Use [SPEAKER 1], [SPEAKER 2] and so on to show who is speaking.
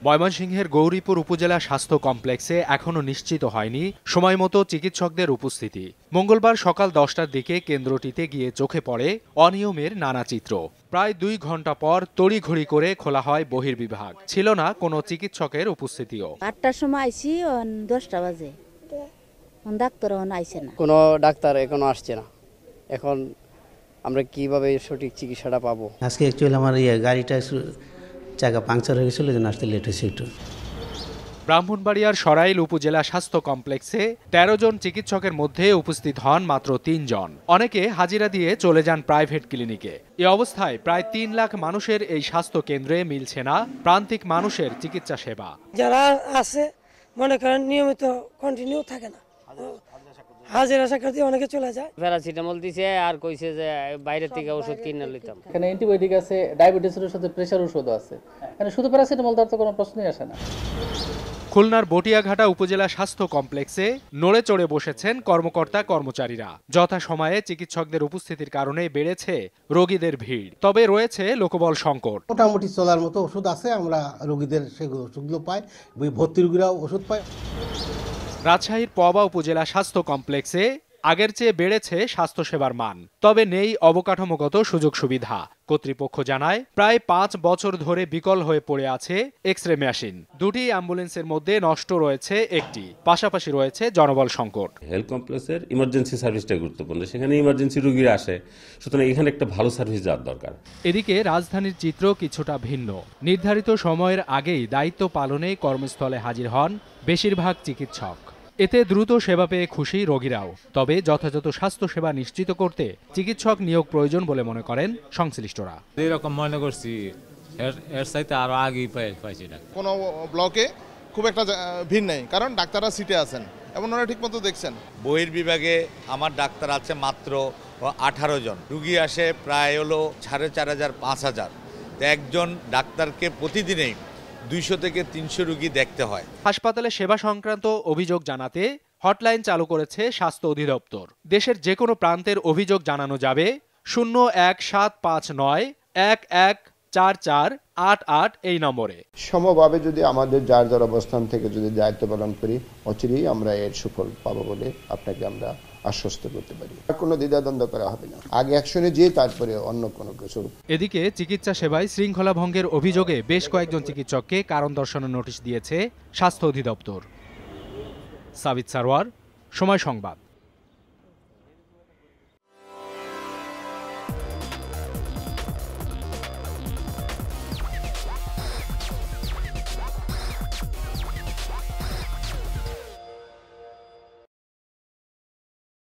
[SPEAKER 1] ময়মনসিংহের গৌরীপুর উপজেলা স্বাস্থ্য কমপ্লেক্সে এখনও নিশ্চিত হয়নি সময়মতো চিকিৎসকদের উপস্থিতি। মঙ্গলবার সকাল 10টার দিকে কেন্দ্রটিতে গিয়ে চোখে পড়ে অনিয়মের নানা চিত্র। প্রায় 2 ঘন্টা পর তড়িঘড়ি করে খোলা হয় বহির্বিভাগ। ছিল না কোনো চিকিৎসকের উপস্থিতিও।
[SPEAKER 2] 8টার সময় আইছি, 10টা বাজে, ডাক্তার আইছে না।
[SPEAKER 3] কোনো ডাক্তার এখনো আসছে না। এখন আমরা কিভাবে সঠিক চিকিৎসাটা পাবো?
[SPEAKER 4] আজকে অ্যাকচুয়ালি আমার গাড়িটা চাকা পাংচার হয়ে গেছিল, জন্য আসতে লেট হয়েছে একটু।
[SPEAKER 1] ব্রাহ্মণবাড়িয়ার সরাইল উপজেলা স্বাস্থ্য কমপ্লেক্সে 13 জন চিকিৎসকের মধ্যে উপস্থিত হন মাত্র 3 জন। অনেকে হাজিরা দিয়ে চলে যান প্রাইভেট ক্লিনিকে। এ অবস্থায় প্রায় 3 লাখ মানুষের এই স্বাস্থ্য কেন্দ্রে মিলছে না প্রান্তিক মানুষের চিকিৎসা সেবা।
[SPEAKER 5] যারা আছে মনে করেন নিয়মিত কন্টিনিউ থাকে না, হাজিরা সাক্ষাৎ দিয়ে অনেকে চলে যায়।
[SPEAKER 3] প্যারাসিটামল দিছে আর কইছে যে বাইরে থেকে ওষুধ কিনে নিতাম।
[SPEAKER 6] এখানে অ্যান্টিবায়োটিক আছে, ডায়াবেটিসের ওষুধ, প্রেসার ওষুধও আছে। এখানে শুধু প্যারাসিটামল দেওয়ার তো কোনো প্রশ্নই আসে না।
[SPEAKER 1] খুলনার বটিয়াঘাটা উপজেলা স্বাস্থ্য কমপ্লেক্সে নড়ে চড়ে বসেছেন কর্মকর্তা কর্মচারীরা। যথাসময়ে চিকিৎসকদের উপস্থিতির কারণে বেড়েছে রোগীদের ভিড়। তবে রয়েছে লোকবল সংকট।
[SPEAKER 7] মোটামুটি চলার মতো ওষুধ আছে, আমরা রোগীদের সেগুলো ওষুধগুলো পাই, ভর্তি রোগীরাও ওষুধ পায়।
[SPEAKER 1] রাজশাহীর পবা উপজেলা স্বাস্থ্য কমপ্লেক্সে আগের চেয়ে বেড়েছে স্বাস্থ্যসেবার মান, তবে নেই অবকাঠামোগত সুযোগ সুবিধা। কর্তৃপক্ষ জানায় প্রায় 5 বছর ধরে বিকল হয়ে পড়ে আছে এক্স-রে মেশিন। 2টি অ্যাম্বুলেন্সের মধ্যে নষ্ট রয়েছে একটি, পাশাপাশি রয়েছে জনবল সংকট।
[SPEAKER 8] হেলথ কমপ্লেক্সের ইমার্জেন্সি সার্ভিসটা গুরুত্বপূর্ণ, সেখানে ইমার্জেন্সি রোগীরা আসে, সুতরাং এখানে একটা ভালো সার্ভিস যাওয়ার দরকার।
[SPEAKER 1] এদিকে রাজধানীর চিত্র কিছুটা ভিন্ন। নির্ধারিত সময়ের আগেই দায়িত্ব পালনে কর্মস্থলে হাজির হন বেশিরভাগ চিকিৎসক। এতে দ্রুত সেবা পেয়ে খুশি রোগীরাও। তবে যথাযথ স্বাস্থ্যসেবা নিশ্চিত করতে চিকিৎসক নিয়োগ প্রয়োজন বলে মনে করেন সংশ্লিষ্টরা।
[SPEAKER 9] এরকম মনে করছি এর চাইতে আরো আগেই পাইছি না।
[SPEAKER 10] কোনো ব্লকে খুব একটা ভিড় নেই, কারণ ডাক্তাররা সিটে আছেন এবং ওরা ঠিকমতো দেখছেন।
[SPEAKER 11] বহির্বিভাগে আমার ডাক্তার আছে মাত্র 18 জন, রুগী আসে প্রায় হলো 4500-5000। তো একজন ডাক্তারকে প্রতিদিনেই 200 থেকে 300 রোগী দেখতে হয়।
[SPEAKER 1] হাসপাতালে সেবা সংক্রান্ত অভিযোগ জানাতে হটলাইন চালু করেছে স্বাস্থ্য অধিদপ্তর। দেশের যে কোনো প্রান্তের অভিযোগ জানানো যাবে 01759-114488 এই নম্বরে।
[SPEAKER 12] সমভাবে যদি আমাদের যার যার অবস্থান থেকে যদি দায়িত্ব পালন করি, অচিরেই আমরা এর সুফল পাবো বলে আপনাকে আমরা আশ্বস্ত করতে পারি। আর কোনো দ্বিধাদ্বন্দ্ব করা হবে না, আগে অ্যাকশনে যেয়ে তারপরে অন্য কোনো কিছু।
[SPEAKER 1] এদিকে চিকিৎসা সেবায় শৃঙ্খলা ভঙ্গের অভিযোগে বেশ কয়েকজন চিকিৎসককে কারণ দর্শানোর নোটিশ দিয়েছে স্বাস্থ্য অধিদপ্তর। সাবিত সারোয়ার, সময় সংবাদ।